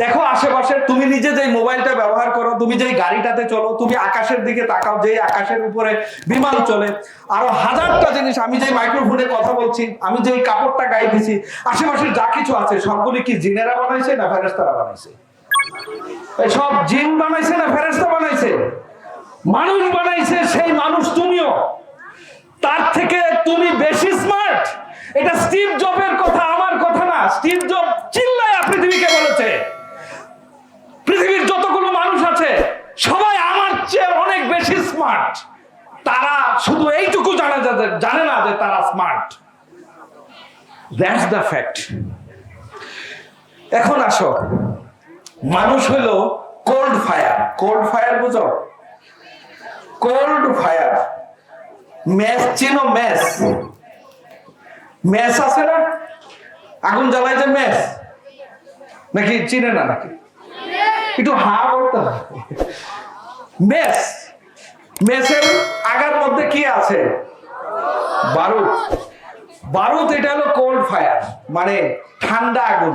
দেখো আশেপাশে, তুমি নিজে যে মোবাইলটা ব্যবহার করো, তুমি যে গাড়িটাতে চলো, তুমি আকাশের দিকে তাকাও, যে আকাশের উপরে বিমান চলে, আরো হাজারটা জিনিস, আমি যে মাইক্রোফোনে কথা বলছি, আমি যে কাপড়টা গায়ে দিছি, আশেপাশে যা কিছু আছে সবগুলি কি জিনেরা বানাইছে না ফেরেশতারা বানাইছে? সব জিন বানাইছে না ফেরেশতা বানাইছে? মানুষ বানাইছে। সেই মানুষ তুমিও, তার থেকে তুমি বেশি স্মার্ট। এটা স্টিভ জবের কথা, আমার কথা না। স্টিভ জব চিল্লায়া পৃথিবীকে বলেছে, পৃথিবীর যতগুলো মানুষ আছে সবাই আমার চেয়ে অনেক বেশি স্মার্ট। তারা শুধু এইটুকু জানে না যে তারা স্মার্ট। That's the fact. এখন আসো, মানুষ হলো কোল্ড ফায়ার। কোল্ড ফায়ার বুঝো? Cold fire. ম্যাচ চিনো? ম্যাচ, ম্যাচ আছে না? আগুন জ্বালায় যে ম্যাচ, নাকি চিনে না? নাকি একটু হা করতে হবে। ম্যাচ, ম্যাচের আগার মধ্যে কি আছে? বারুদ। বারুদ, এটা হলো কোল্ড ফায়ার, মানে ঠান্ডা আগুন।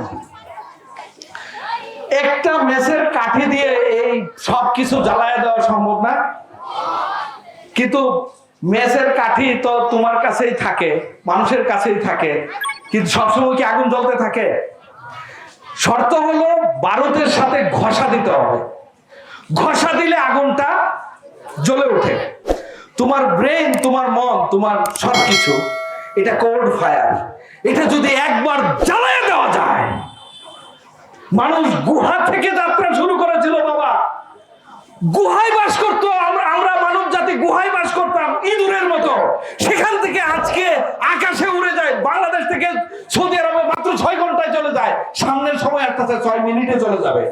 একটা ম্যাচের কাঠি দিয়ে এই সব কিছু জ্বালায় দেওয়া সম্ভব না, কিন্তু ম্যাচের কাঠি তো তোমার কাছেই থাকে, মানুষের কাছেই থাকে, কিন্তু সবসময় কি আগুন জ্বলতে থাকে? শর্ত হলো বারুদের সাথে ঘষা দিতে হবে। ঘষা দিলে আগুনটা জ্বলে ওঠে। তোমার ব্রেন, তোমার মন, তোমার সবকিছু, এটা কোল্ড ফায়ার। এটা যদি একবার জ্বালিয়ে দেওয়া যায়। মানুষ গুহা থেকে যাত্রা শুরু করেছিল বাবা, গুহায় বাস করতো। আমরা মানব জাতি গুহায় বাস করতাম ইঁদুরের মতো। সেখান থেকে আজকে আকাশে উড়ে যায়। বাংলাদেশ থেকে সৌদি আরবে মাত্র 6 ঘন্টায় চলে যায়। সামনের সময় আসতেছে 6 মিনিটে চলে যাবে।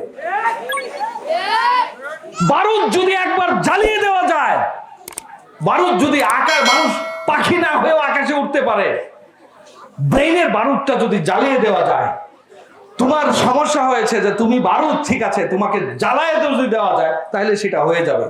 বারুদ যদি একবার জ্বালিয়ে দেওয়া যায়, বারুদ যদি মানুষ পাখি না হয়েও আকাশে উঠতে পারে, ব্রেইনের বারুদটা যদি জ্বালিয়ে দেওয়া যায়। তোমার সমস্যা হয়েছে যে তুমি বারুদ, ঠিক আছে, তোমাকে জ্বালায় যদি দেওয়া যায় তাহলে সেটা হয়ে যাবে।